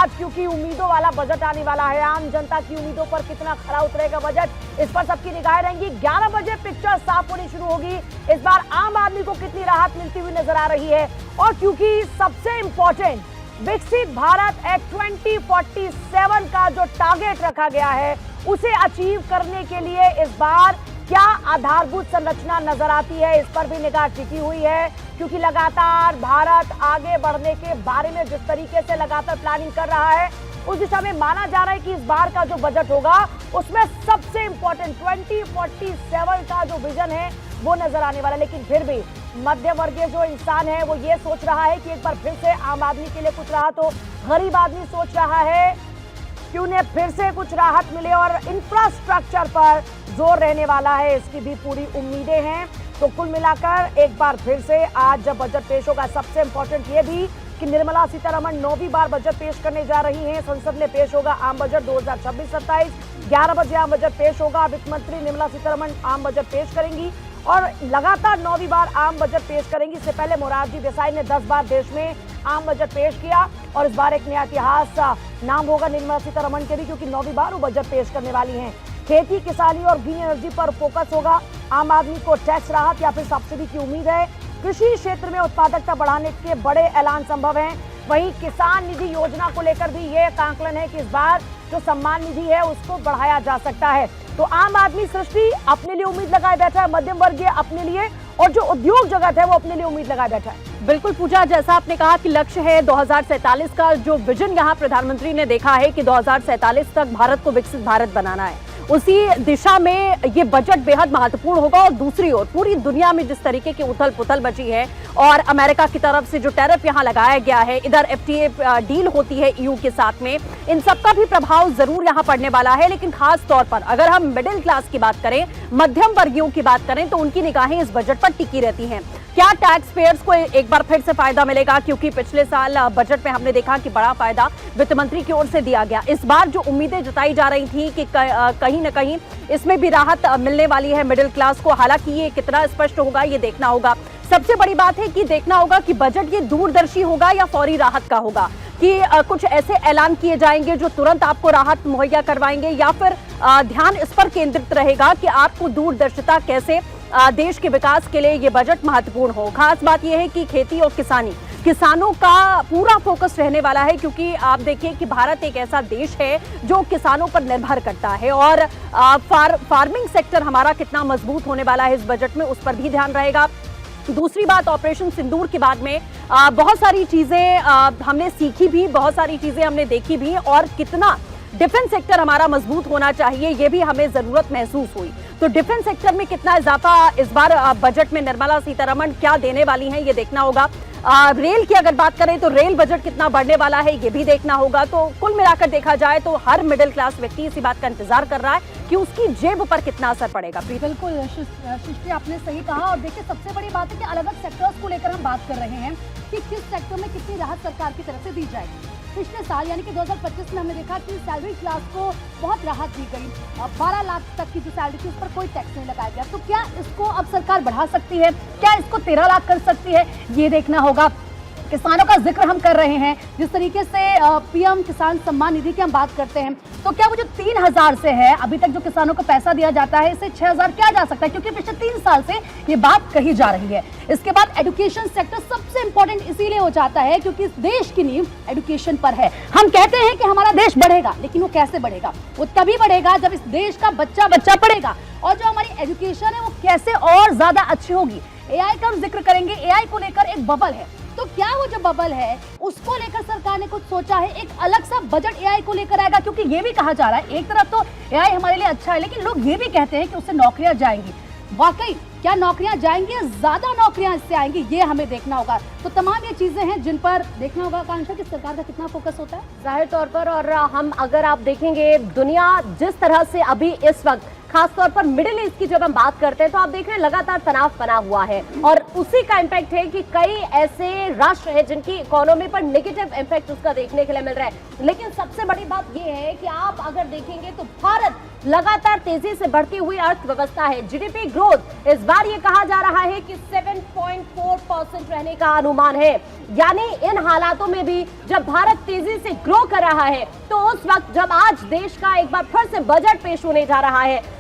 Budget, क्योंकि उम्मीदों वाला बजट आने वाला है। आम जनता की उम्मीदों पर कितना खरा उतरेगा बजट, इस पर सबकी निगाहें रहेंगी। 11 बजे पिक्चर साफ होनी शुरू होगी। इस बार आम आदमी को कितनी राहत मिलती हुई नजर आ रही है, और क्योंकि सबसे इंपॉर्टेंट विकसित भारत एक्ट 2047 का जो टारगेट रखा गया है उसे अचीव करने के लिए इस बार क्या आधारभूत संरचना नजर आती है, इस पर भी निगाह टिकी हुई है। क्योंकि लगातार भारत आगे बढ़ने के बारे में जिस तरीके से लगातार प्लानिंग कर रहा है, उस दिशा में माना जा रहा है कि इस बार का जो बजट होगा उसमें सबसे इंपॉर्टेंट 2047 का जो विजन है वो नजर आने वाला है। लेकिन फिर भी मध्य वर्गीय जो इंसान है वो ये सोच रहा है कि एक बार फिर से आम आदमी के लिए कुछ रहा, तो गरीब आदमी सोच रहा है कि उन्हें फिर से कुछ राहत मिले, और इंफ्रास्ट्रक्चर पर जोर रहने वाला है, इसकी भी पूरी उम्मीदें हैं। तो कुल मिलाकर एक बार फिर से आज जब बजट पेश होगा, सबसे इंपॉर्टेंट ये भी कि निर्मला सीतारमण 9वीं बार बजट पेश करने जा रही हैं। संसद में पेश होगा आम बजट 2026-27। 11 बजे आम बजट पेश होगा। वित्त मंत्री निर्मला सीतारमण आम बजट पेश करेंगी और लगातार 9वीं बार आम बजट पेश करेंगी। इससे पहले मोरारजी देसाई ने 10 बार देश में आम बजट पेश किया, और इस बार एक नया इतिहास नाम होगा निर्मला सीतारमण के भी, क्योंकि 9वीं बार वो बजट पेश करने वाली हैं। खेती, किसानी और ग्रीन एनर्जी पर फोकस होगा। आम आदमी को टैक्स राहत या फिर सब्सिडी की उम्मीद है। कृषि क्षेत्र में उत्पादकता बढ़ाने के बड़े ऐलान संभव हैं। वहीं किसान निधि योजना को लेकर भी ये आकलन है कि इस बार जो सम्मान निधि है उसको बढ़ाया जा सकता है। तो आम आदमी सृष्टि अपने लिए उम्मीद लगाए बैठा है, मध्यम वर्गीय अपने लिए, और जो उद्योग जगत है वो अपने लिए उम्मीद लगाए बैठा है। बिल्कुल पूजा, जैसा आपने कहा कि लक्ष्य है 2047 का, जो विजन यहाँ प्रधानमंत्री ने देखा है कि 2047 तक भारत को विकसित भारत बनाना है, उसी दिशा में ये बजट बेहद महत्वपूर्ण होगा। और दूसरी ओर पूरी दुनिया में जिस तरीके की उथल पुथल बची है, और अमेरिका की तरफ से जो टैरिफ यहाँ लगाया गया है, इधर FTA डील होती है EU के साथ में, इन सब का भी प्रभाव जरूर यहाँ पड़ने वाला है। लेकिन खास तौर पर अगर हम मिडिल क्लास की बात करें, मध्यम वर्गीयों की बात करें, तो उनकी निगाहें इस बजट पर टिकी रहती हैं। क्या टैक्स पेयर्स को एक बार फिर से फायदा मिलेगा, क्योंकि पिछले साल बजट में हमने देखा कि बड़ा फायदा वित्त मंत्री की ओर से दिया गया। इस बार जो उम्मीदें जताई जा रही थी कि कहीं न कहीं इसमें भी राहत मिलने वाली है मिडिल क्लास को, हालांकि ये कितना स्पष्ट होगा ये देखना होगा। सबसे बड़ी बात है कि देखना होगा कि बजट ये दूरदर्शी होगा या फौरी राहत का होगा, कि कुछ ऐसे ऐलान किए जाएंगे जो तुरंत आपको राहत मुहैया करवाएंगे, या फिर ध्यान इस पर केंद्रित रहेगा कि आपको दूरदर्शिता कैसे देश के विकास के लिए ये बजट महत्वपूर्ण हो। खास बात यह है कि खेती और किसानों का पूरा फोकस रहने वाला है, क्योंकि आप देखिए कि भारत एक ऐसा देश है जो किसानों पर निर्भर करता है, और फार्मिंग सेक्टर हमारा कितना मजबूत होने वाला है इस बजट में, उस पर भी ध्यान रहेगा। दूसरी बात, ऑपरेशन सिंदूर के बाद में बहुत सारी चीजें हमने सीखी भी, बहुत सारी चीजें हमने देखी भी, और कितना डिफेंस सेक्टर हमारा मजबूत होना चाहिए ये भी हमें जरूरत महसूस हुई। तो डिफेंस सेक्टर में कितना इजाफा इस बार बजट में निर्मला सीतारमण क्या देने वाली हैं ये देखना होगा। रेल की अगर बात करें तो रेल बजट कितना बढ़ने वाला है ये भी देखना होगा। तो कुल मिलाकर देखा जाए तो हर मिडिल क्लास व्यक्ति इसी बात का इंतजार कर रहा है कि उसकी जेब पर कितना असर पड़ेगा। बिल्कुल सृष्टि, आपने सही कहा। और देखिए सबसे बड़ी बात है कि अलग अलग सेक्टर्स को लेकर हम बात कर रहे हैं कि किस सेक्टर में कितनी राहत सरकार की तरफ से दी जाएगी। पिछले साल यानी कि 2025 में हमने देखा कि सैलरी क्लास को बहुत राहत दी गई। 12 लाख तक की जो सैलरी थी उस पर कोई टैक्स नहीं लगाया गया। तो क्या इसको अब सरकार बढ़ा सकती है, क्या इसको 13 लाख कर सकती है, ये देखना होगा। किसानों का जिक्र हम कर रहे हैं, जिस तरीके से PM किसान सम्मान निधि की हम बात करते हैं, तो क्या वो जो 3000 से है अभी तक जो किसानों को पैसा दिया जाता है, इसे 6000 किया जा सकता है, क्योंकि पिछले 3 साल से ये बात कही जा रही है। इसके बाद एजुकेशन सेक्टर सबसे इंपॉर्टेंट इसीलिए हो जाता है क्योंकि इस देश की नींव एजुकेशन पर है। हम कहते हैं कि हमारा देश बढ़ेगा, लेकिन वो कैसे बढ़ेगा? वो तभी बढ़ेगा जब इस देश का बच्चा बच्चा पढ़ेगा, और जो हमारी एजुकेशन है वो कैसे और ज्यादा अच्छी होगी। AI का हम जिक्र करेंगे। AI को लेकर एक बबल है, तो क्या वो जो बबल है उसको लेकर सरकार ने कुछ सोचा है? एक अलग सा बजट AI को लेकर आएगा, क्योंकि ये भी कहा जा रहा है एक तरफ तो AI हमारे लिए अच्छा है, लेकिन लोग ये भी कहते हैं कि उससे नौकरियां जाएंगी। वाकई क्या नौकरियां जाएंगी या ज्यादा नौकरियां इससे आएंगी, ये हमें देखना होगा। तो तमाम ये चीजें हैं जिन पर देखना होगा आकांक्षा कि सरकार का कितना फोकस होता है जाहिर तौर पर। और हम अगर आप देखेंगे दुनिया जिस तरह से अभी इस वक्त खासतौर पर मिडिल ईस्ट की जब हम बात करते हैं तो आप देख रहे हैं लगातार तनाव बना हुआ है और उसी का इम्पैक्ट है कि कई ऐसे राष्ट्र हैं जिनकी इकोनॉमी पर नेगेटिव इम्पैक्ट उसका देखने के लिए मिल रहा है। लेकिन सबसे बड़ी बात यह है कि आप अगर देखेंगे तो भारत लगातार तेजी से बढ़ती हुई अर्थव्यवस्था है। जीडीपी ग्रोथ इस बार ये कहा जा रहा है कि 7.4% रहने का अनुमान है। यानी इन हालातों में भी जब भारत तेजी से ग्रो कर रहा है तो उस वक्त जब आज देश का एक बार फिर से बजट पेश होने जा रहा है